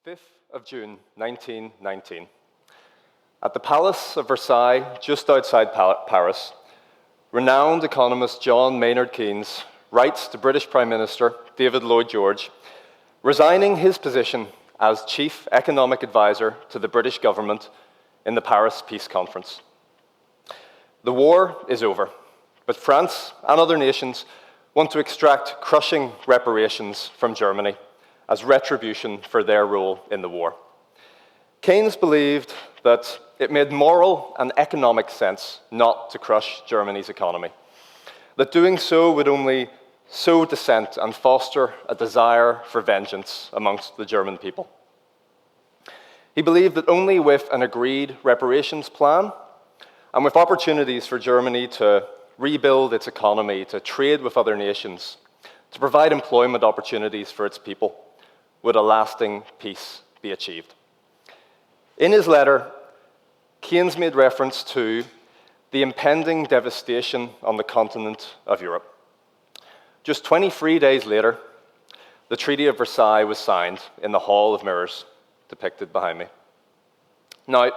5th of June, 1919. At the Palace of Versailles, just outside Paris, renowned economist John Maynard Keynes writes to British Prime Minister David Lloyd George, resigning his position as Chief Economic Advisor to the British government in the Paris Peace Conference. The war is over, but France and other nations want to extract crushing reparations from Germany as retribution for their role in the war. Keynes believed that it made moral and economic sense not to crush Germany's economy, that doing so would only sow dissent and foster a desire for vengeance amongst the German people. He believed that only with an agreed reparations plan and with opportunities for Germany to rebuild its economy, to trade with other nations, to provide employment opportunities for its people, would a lasting peace be achieved. In his letter, Keynes made reference to the impending devastation on the continent of Europe. Just 23 days later, the Treaty of Versailles was signed in the Hall of Mirrors, depicted behind me. Now,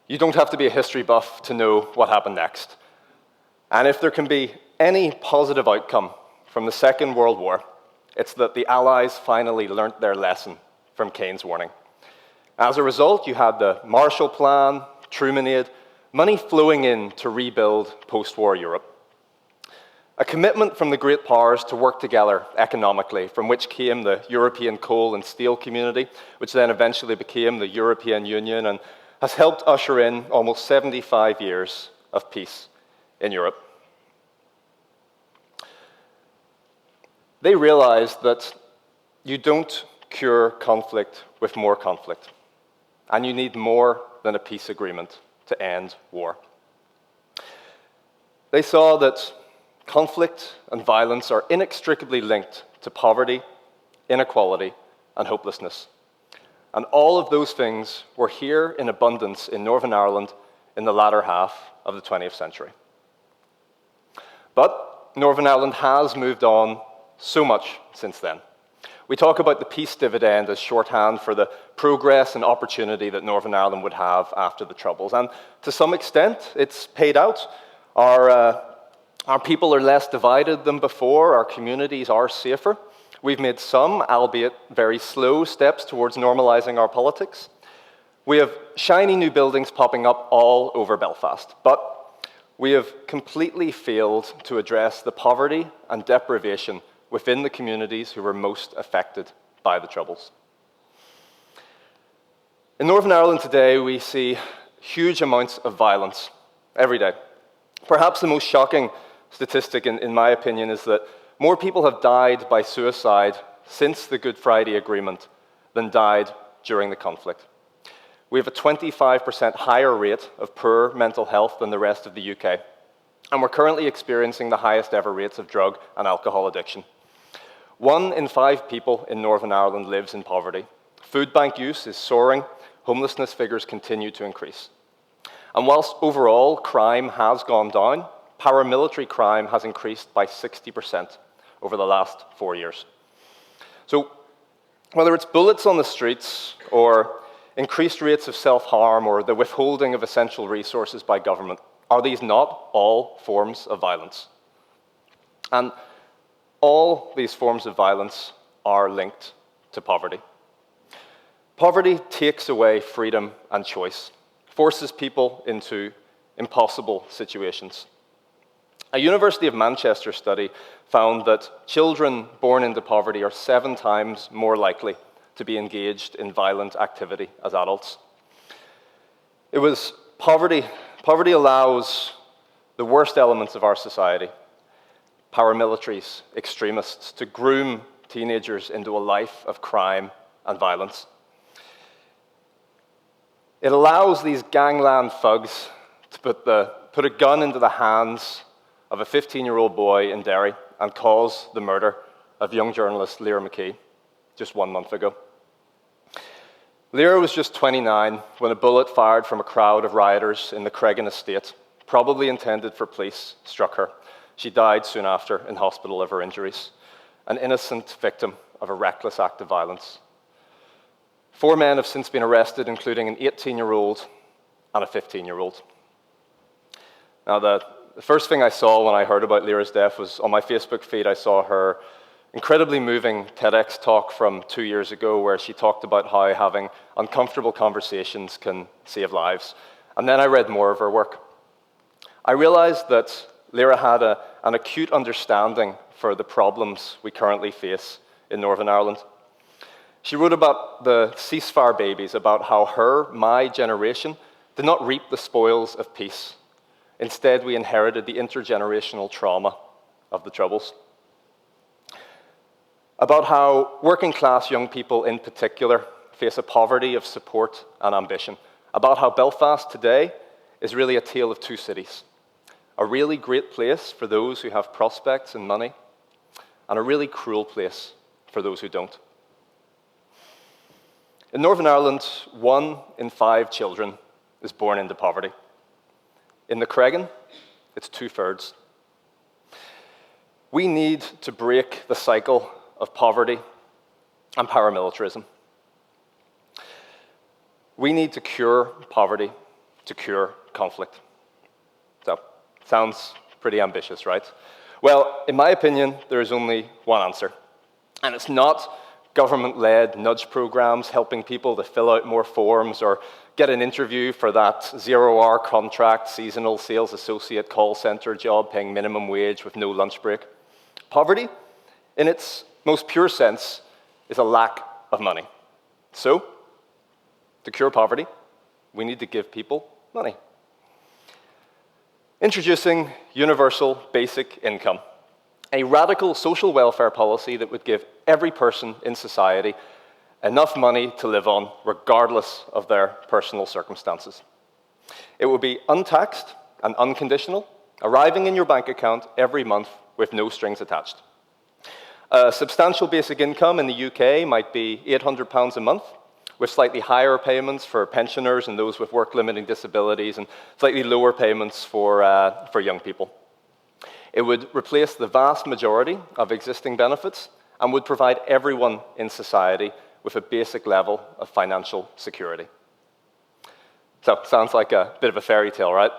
you don't have to be a history buff to know what happened next. And if there can be any positive outcome from the Second World War, it's that the Allies finally learnt their lesson from Keynes' warning. As a result, you had the Marshall Plan, Truman Aid, money flowing in to rebuild post-war Europe. A commitment from the great powers to work together economically, from which came the European Coal and Steel Community, which then eventually became the European Union and has helped usher in almost 75 years of peace in Europe. They realized that you don't cure conflict with more conflict, and you need more than a peace agreement to end war. They saw that conflict and violence are inextricably linked to poverty, inequality, and hopelessness. And all of those things were here in abundance in Northern Ireland in the latter half of the 20th century. But Northern Ireland has moved on so much since then. We talk about the Peace Dividend as shorthand for the progress and opportunity that Northern Ireland would have after the Troubles. And to some extent, it's paid out. Our people are less divided than before. Our communities are safer. We've made some, albeit very slow, steps towards normalizing our politics. We have shiny new buildings popping up all over Belfast, but we have completely failed to address the poverty and deprivation within the communities who were most affected by the Troubles. In Northern Ireland today, we see huge amounts of violence every day. Perhaps the most shocking statistic, in my opinion, is that more people have died by suicide since the Good Friday Agreement than died during the conflict. We have a 25% higher rate of poor mental health than the rest of the UK, and we're currently experiencing the highest ever rates of drug and alcohol addiction. 1 in 5 people in Northern Ireland lives in poverty. Food bank use is soaring. Homelessness figures continue to increase. And whilst overall crime has gone down, paramilitary crime has increased by 60% over the last 4 years. So whether it's bullets on the streets or increased rates of self-harm or the withholding of essential resources by government, are these not all forms of violence? And all these forms of violence are linked to poverty. Poverty takes away freedom and choice, forces people into impossible situations. A University of Manchester study found that children born into poverty are 7 times more likely to be engaged in violent activity as adults. It was poverty allows the worst elements of our society, paramilitaries, extremists, to groom teenagers into a life of crime and violence. It allows these gangland thugs to put a gun into the hands of a 15-year-old boy in Derry and cause the murder of young journalist Lear McKee just 1 month ago. Lear was just 29 when a bullet fired from a crowd of rioters in the Cregan estate, probably intended for police, struck her. She died soon after in hospital of her injuries, an innocent victim of a reckless act of violence. 4 men have since been arrested, including an 18-year-old and a 15-year-old. Now, the first thing I saw when I heard about Lyra's death was on my Facebook feed. I saw her incredibly moving TEDx talk from 2 years ago where she talked about how having uncomfortable conversations can save lives. And then I read more of her work. I realized that Lyra had an acute understanding for the problems we currently face in Northern Ireland. She wrote about the ceasefire babies, about how my generation, did not reap the spoils of peace. Instead, we inherited the intergenerational trauma of the Troubles. About how working-class young people in particular face a poverty of support and ambition. About how Belfast today is really a tale of two cities. A really great place for those who have prospects and money, and a really cruel place for those who don't. In Northern Ireland, 1 in 5 children is born into poverty. In the Cregan, it's 2/3. We need to break the cycle of poverty and paramilitarism. We need to cure poverty to cure conflict. So, sounds pretty ambitious, right? Well, in my opinion, there is only one answer. And it's not government-led nudge programs helping people to fill out more forms or get an interview for that 0-hour contract, seasonal sales associate call center job paying minimum wage with no lunch break. Poverty, in its most pure sense, is a lack of money. So, to cure poverty, we need to give people money. Introducing universal basic income, a radical social welfare policy that would give every person in society enough money to live on, regardless of their personal circumstances. It would be untaxed and unconditional, arriving in your bank account every month with no strings attached. A substantial basic income in the UK might be £800 a month, with slightly higher payments for pensioners and those with work-limiting disabilities, and slightly lower payments for young people. It would replace the vast majority of existing benefits and would provide everyone in society with a basic level of financial security. So, sounds like a bit of a fairy tale, right?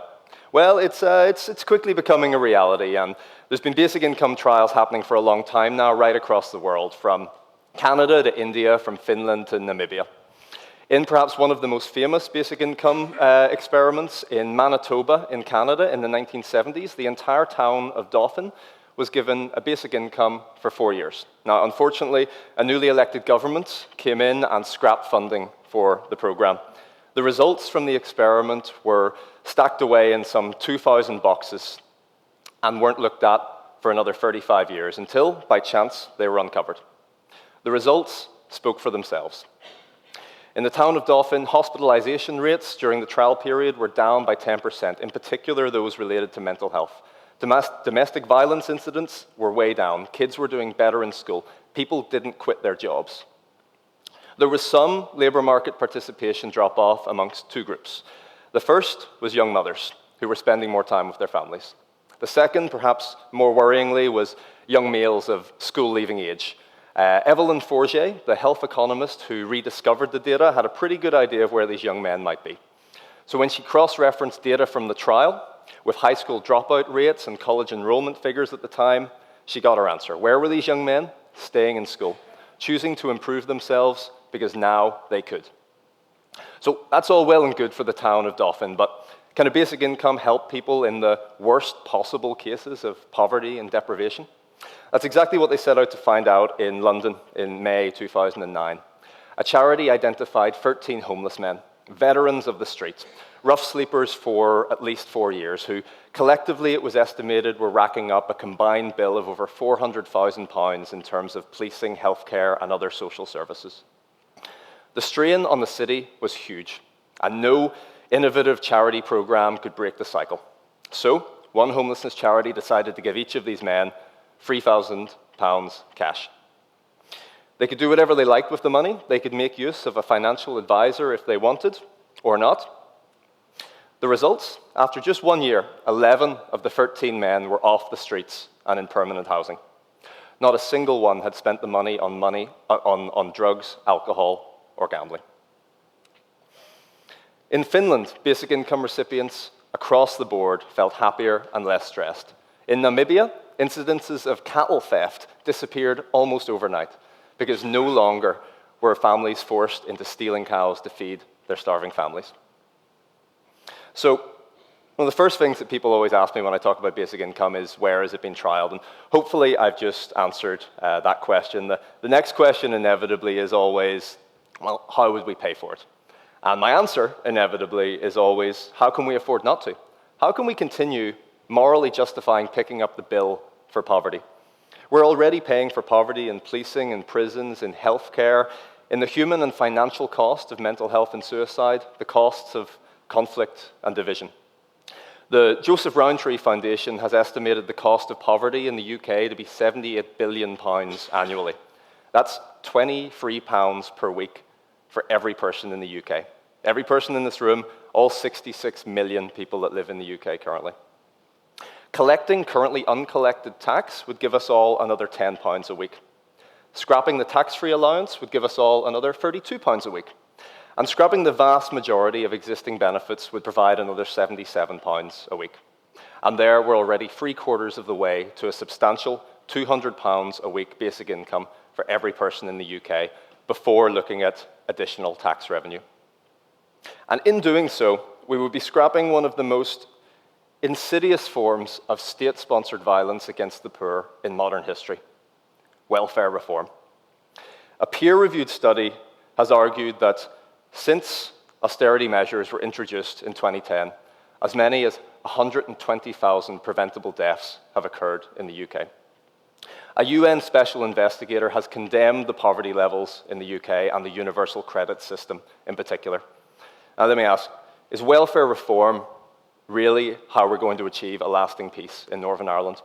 Well, it's quickly becoming a reality, and there's been basic income trials happening for a long time now, right across the world, from Canada to India, from Finland to Namibia. In perhaps one of the most famous basic income experiments in Manitoba in Canada in the 1970s, the entire town of Dauphin was given a basic income for 4 years. Now, unfortunately, a newly elected government came in and scrapped funding for the program. The results from the experiment were stacked away in some 2,000 boxes and weren't looked at for another 35 years until, by chance, they were uncovered. The results spoke for themselves. In the town of Dauphin, hospitalization rates during the trial period were down by 10%, in particular those related to mental health. Domestic violence incidents were way down. Kids were doing better in school. People didn't quit their jobs. There was some labor market participation drop-off amongst 2 groups. The first was young mothers, who were spending more time with their families. The second, perhaps more worryingly, was young males of school-leaving age. Evelyn Forget, the health economist who rediscovered the data, had a pretty good idea of where these young men might be. So when she cross-referenced data from the trial with high school dropout rates and college enrollment figures at the time, she got her answer. Where were these young men? Staying in school, choosing to improve themselves because now they could. So that's all well and good for the town of Dauphin, but can a basic income help people in the worst possible cases of poverty and deprivation? That's exactly what they set out to find out in London in May 2009. A charity identified 13 homeless men, veterans of the street, rough sleepers for at least 4 years, who collectively, it was estimated, were racking up a combined bill of over £400,000 in terms of policing, healthcare, and other social services. The strain on the city was huge, and no innovative charity program could break the cycle. So, one homelessness charity decided to give each of these men £3,000 cash. They could do whatever they liked with the money. They could make use of a financial advisor if they wanted, or not. The results? After just 1 year, 11 of the 13 men were off the streets and in permanent housing. Not a single one had spent the money on drugs, alcohol, or gambling. In Finland, basic income recipients across the board felt happier and less stressed. In Namibia, incidences of cattle theft disappeared almost overnight because no longer were families forced into stealing cows to feed their starving families. So, one of the first things that people always ask me when I talk about basic income is, where has it been trialed? And hopefully I've just answered that question. The next question inevitably is always, well, how would we pay for it? And my answer, inevitably, is always, how can we afford not to? How can we continue morally justifying picking up the bill for poverty? We're already paying for poverty in policing, in prisons, in healthcare, in the human and financial cost of mental health and suicide, the costs of conflict and division. The Joseph Rowntree Foundation has estimated the cost of poverty in the UK to be £78 billion annually. That's £23 per week for every person in the UK. Every person in this room, all 66 million people that live in the UK currently. Collecting currently uncollected tax would give us all another £10 a week. Scrapping the tax-free allowance would give us all another £32 a week. And scrapping the vast majority of existing benefits would provide another £77 a week. And there, we're already 3/4 of the way to a substantial £200 a week basic income for every person in the UK before looking at additional tax revenue. And in doing so, we would be scrapping one of the most insidious forms of state-sponsored violence against the poor in modern history: welfare reform. A peer-reviewed study has argued that since austerity measures were introduced in 2010, as many as 120,000 preventable deaths have occurred in the UK. A UN special investigator has condemned the poverty levels in the UK and the universal credit system in particular. Now let me ask, is welfare reform really how we're going to achieve a lasting peace in Northern Ireland?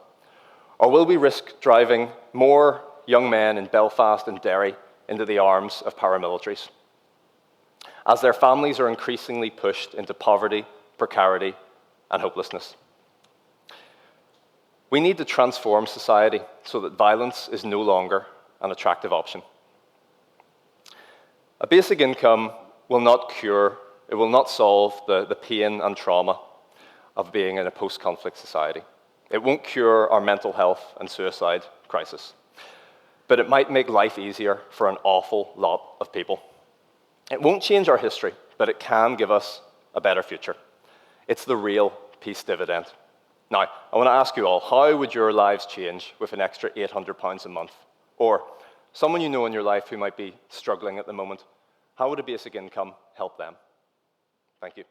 Or will we risk driving more young men in Belfast and Derry into the arms of paramilitaries, as their families are increasingly pushed into poverty, precarity, and hopelessness? We need to transform society so that violence is no longer an attractive option. A basic income will not cure, it will not solve the pain and trauma of being in a post-conflict society. It won't cure our mental health and suicide crisis, but it might make life easier for an awful lot of people. It won't change our history, but it can give us a better future. It's the real peace dividend. Now, I want to ask you all, how would your lives change with an extra £800 a month? Or someone you know in your life who might be struggling at the moment, how would a basic income help them? Thank you.